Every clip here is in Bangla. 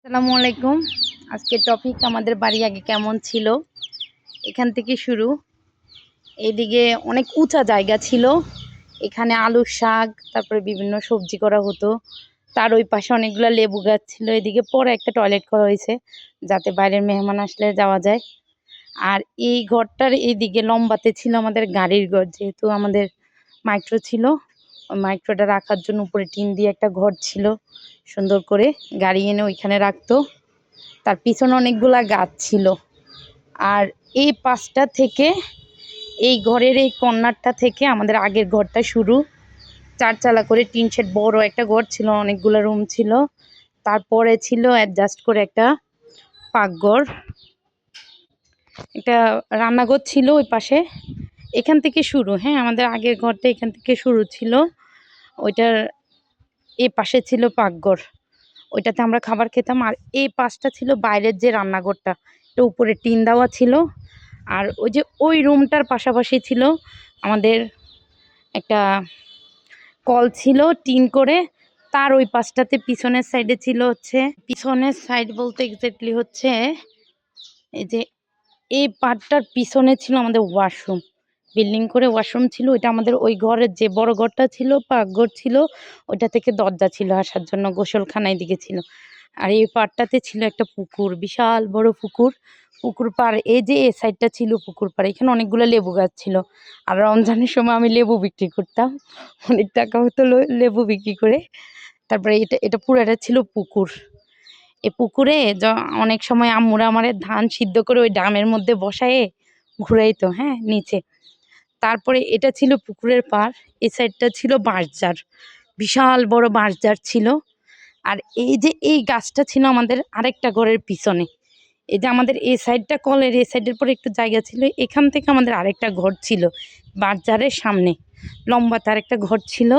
আসসালামু আলাইকুম। আজকের টপিক আমাদের বাড়ি আগে কেমন ছিল। এখান থেকে শুরু। এইদিকে অনেক উঁচা জায়গা ছিল, এখানে আলুর শাক তারপরে বিভিন্ন সবজি করা হতো। তার ওই পাশে অনেকগুলো লেবু গাছ ছিল। এদিকে পরে একটা টয়লেট করা হয়েছে যাতে বাইরের মেহমান আসলে যাওয়া যায়। আর এই ঘরটার এইদিকে লম্বাতে ছিল আমাদের গাড়ির ঘর, যেহেতু আমাদের মাইক্রো ছিল, ওই মাইক্রোটা রাখার জন্য উপরে টিন দিয়ে একটা ঘর ছিল, সুন্দর করে গাড়ি এনে ওইখানে রাখতো। তার পিছনে অনেকগুলা গাছ ছিল। আর এই পাশটা থেকে, এই ঘরের এই কর্নারটা থেকে আমাদের আগের ঘরটা শুরু। চারচালা করে টিন শেড বড় একটা ঘর ছিল, অনেকগুলো রুম ছিল। তারপরে ছিল অ্যাডজাস্ট করে একটা পাকঘর, একটা রান্নাঘর ছিল ওই পাশে। এখান থেকে শুরু, হ্যাঁ, আমাদের আগের ঘরটা এখান থেকে শুরু ছিল। ওইটার এই পাশে ছিল পাকঘর, ওইটাতে আমরা খাবার খেতাম। আর এই পাশটা ছিল বাইরের যে রান্নাঘরটা, এটা উপরে টিন দেওয়া ছিল। আর ওই যে ওই রুমটার পাশাপাশি ছিল আমাদের একটা কল ছিল টিন করে। তার ওই পাশটাতে পিছনের সাইডে ছিল হচ্ছে, পিছনের সাইড বলতে এক্স্যাক্টলি হচ্ছে এই যে এই পার্টটার পিছনে ছিল আমাদের ওয়াশরুম, বিল্ডিং করে ওয়াশরুম ছিল। ওইটা আমাদের ওই ঘরের যে বড় ঘরটা ছিল, পাকঘর ছিল, ওইটা থেকে দরজা ছিল আসার জন্য, গোসলখানা এদিকে ছিল। আর এই পাড়টাতে ছিল একটা পুকুর, বিশাল বড় পুকুর। পুকুর পাড়, এই যে এই সাইডটা ছিল পুকুর পাড়, এখানে অনেকগুলো লেবু গাছ ছিল। আর রমজানের সময় আমি লেবু বিক্রি করতাম, অনেক টাকা হতো লেবু বিক্রি করে। তারপরে এটা এটা পুরাটা ছিল পুকুর। এই পুকুরে অনেক সময় আম্মুরা আমারে ধান সিদ্ধ করে ওই ড্রামের মধ্যে বসায়ে ঘুরাইতো, হ্যাঁ, নিচে। তারপরে এটা ছিল পুকুরের পাড়, এই সাইডটা ছিল বাঁশঝাড়, বিশাল বড় বাঁশঝাড় ছিল। আর এই যে এই গাছটা ছিল আমাদের আরেকটা ঘরের পিছনে। এই যে আমাদের এই সাইডটা কলের এই সাইডের পরে একটু জায়গা ছিল, এখান থেকে আমাদের আরেকটা ঘর ছিল বাঁশঝাড়ের সামনে, লম্বা তার একটা ঘর ছিল।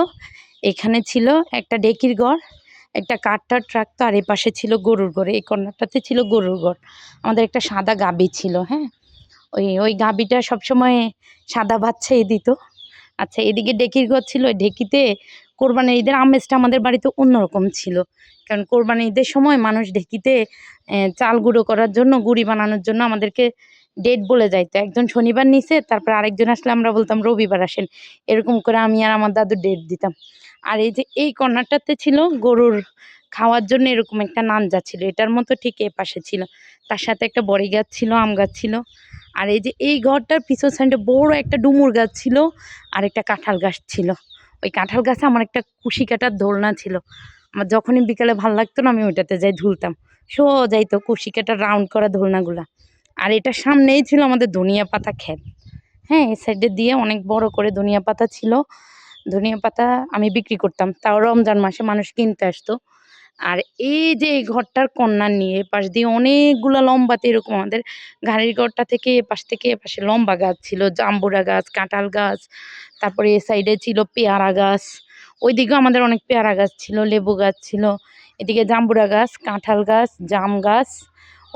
এখানে ছিল একটা ডেকির ঘর, একটা কাঠটার ট্রাক্টর, আর এ পাশে ছিল গরুর ঘর, এই কর্নারটাতে ছিল গরুর ঘর। আমাদের একটা সাদা গাভী ছিল, হ্যাঁ, ওই ওই গাভীটা সবসময় সাদা বাচ্চাই দিত। আচ্ছা, এদিকে ডেকির ঘর ছিল, ওই ঢেকিতে কোরবানির ঈদের আমেজটা আমাদের বাড়িতে অন্যরকম ছিল। কারণ কোরবানির ঈদের সময় মানুষ ঢেকিতে চাল গুঁড়ো করার জন্য, গুঁড়ি বানানোর জন্য আমাদেরকে ডেট বলে যাইতো। একজন শনিবার নিছে, তারপর আরেকজন আসলে আমরা বলতাম রবিবার আসেন, এরকম করে আমি আর আমার দাদু ডেট দিতাম। আর এই যে এই কর্নারটাতে ছিল গরুর খাওয়ার জন্য এরকম একটা নানজা ছিল, এটার মতো ঠিক এ পাশে ছিল। তার সাথে একটা বড়ি গাছ ছিল, আম গাছ ছিল। আর এই যে এই ঘরটার পিছন সাইডে বড় একটা ডুমুর গাছ ছিল, আর একটা কাঁঠাল গাছ ছিল। ওই কাঁঠাল গাছে আমার একটা কুশি কাটার দোলনা ছিল। আমার যখনই বিকালে ভালো লাগতো না, আমি ওইটাতে যাই ঝুলতাম। যাইতো কুশি কাটার রাউন্ড করা দোলনাগুলা। আর এটার সামনেই ছিল আমাদের ধনিয়া পাতা ক্ষেত, হ্যাঁ, এই সাইডে দিয়ে অনেক বড় করে ধনিয়া পাতা ছিল। ধনিয়া পাতা আমি বিক্রি করতাম, তাও রমজান মাসে মানুষ কিনতে আসতো। আর এই যে এই ঘরটার কর্নার নিয়ে এপাশ দিয়ে অনেকগুলা লম্বাতে এরকম আমাদের গাড়ির ঘরটা থেকে এপাশ থেকে এপাশে লম্বা গাছ ছিল, জাম্বুরা গাছ, কাঁঠাল গাছ। তারপরে এ সাইডে ছিল পেয়ারা গাছ, ওইদিকেও আমাদের অনেক পেয়ারা গাছ ছিল, লেবু গাছ ছিল। এদিকে জাম্বুরা গাছ, কাঁঠাল গাছ, জাম গাছ,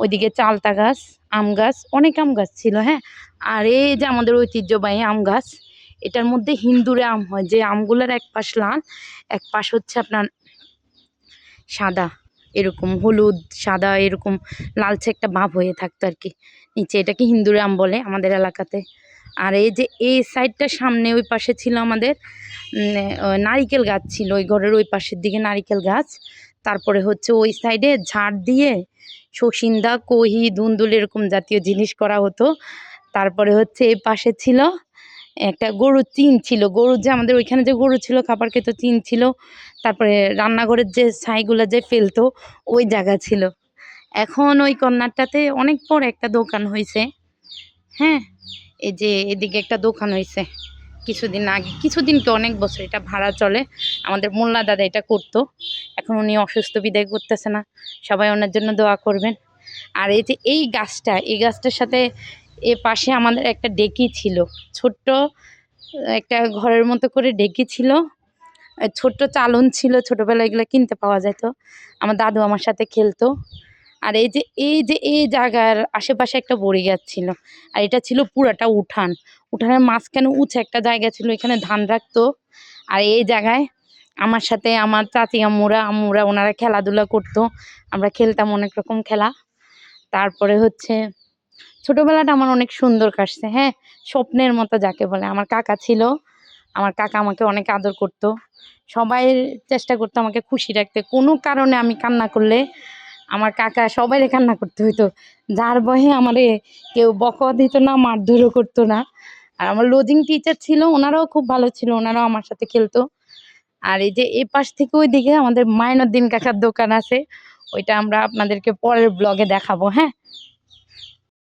ওইদিকে চালতা গাছ, আম গাছ, অনেক আম গাছ ছিল, হ্যাঁ। আর এই যে আমাদের ঐতিহ্যবাহী আম গাছ, এটার মধ্যে হিন্দুরে আম হয়, যে আমগুলোর এক পাশ লাল, এক পাশ হচ্ছে আপনার সাদা, এরকম হলুদ সাদা এরকম লালচে একটা ভাব হয়ে থাকতো আর কি নিচে, এটাকে হিন্দুর আম বলে আমাদের এলাকাতে। আর এই যে এই সাইডটার সামনে ওই পাশে ছিল আমাদের নারিকেল গাছ ছিল, ওই ঘরের ওই পাশের দিকে নারিকেল গাছ। তারপরে হচ্ছে ওই সাইডে ঝাড় দিয়ে শসিন্দা, কহি, ধুন্দুল এরকম জাতীয় জিনিস করা হতো। তারপরে হচ্ছে এই পাশে ছিল একটা গরুর চিন ছিল, গরুর যে আমাদের ওইখানে যে গরু ছিল খাবার খেতে, চিন ছিল। তারপরে রান্নাঘরের যে ছাইগুলো যে ফেলতো, ওই জায়গা ছিল। এখন ওই কর্নারটাতে অনেক পর একটা দোকান হয়েছে, হ্যাঁ, এই যে এদিকে একটা দোকান হয়েছে কিছুদিন আগে, কিছুদিন কি অনেক বছর এটা ভাড়া চলে। আমাদের মোল্লা দাদা এটা করতো, এখন উনি অসুস্থ বিদায় করতেছে না, সবাই ওনার জন্য দোয়া করবেন। আর এই যে এই গাছটা, এই গাছটার সাথে এ পাশে আমাদের একটা ডেকি ছিল, ছোট্ট একটা ঘরের মতো করে ডেকি ছিল, ছোট্ট চালন ছিল, ছোটোবেলায় এগুলো কিনতে পাওয়া যেত। আমার দাদু আমার সাথে খেলতো। আর এই জায়গার আশেপাশে একটা বড়ি গাছ ছিল। আর এটা ছিল পুরাটা উঠান, উঠানের মাঝখানে উঁচু একটা জায়গা ছিল, এখানে ধান রাখতো। আর এই জায়গায় আমার সাথে আমার চাচি আম্মুরা ওনারা খেলাধুলা করতো, আমরা খেলতাম অনেক রকম খেলা। তারপরে হচ্ছে ছোটবেলাটা আমার অনেক সুন্দর কাটছে, হ্যাঁ, স্বপ্নের মতো যাকে বলে। আমার কাকা ছিল, আমার কাকা আমাকে অনেক আদর করতো, সবাই চেষ্টা করতো আমাকে খুশি রাখতে। কোনো কারণে আমি কান্না করলে আমার কাকা সবাইরে কান্না করতে হইতো, যার ভয়ে আমারে কেউ বকা দিত না, মারধরও করতো না। আর আমার লজিং টিচার ছিল, ওনারাও খুব ভালো ছিল, ওনারাও আমার সাথে খেলতো। আর এই যে এই পাশ থেকে ওইদিকে আমাদের মাইনুদ্দিন কাকার দোকান আছে, ওইটা আমরা আপনাদেরকে পরের ব্লগে দেখাবো, হ্যাঁ।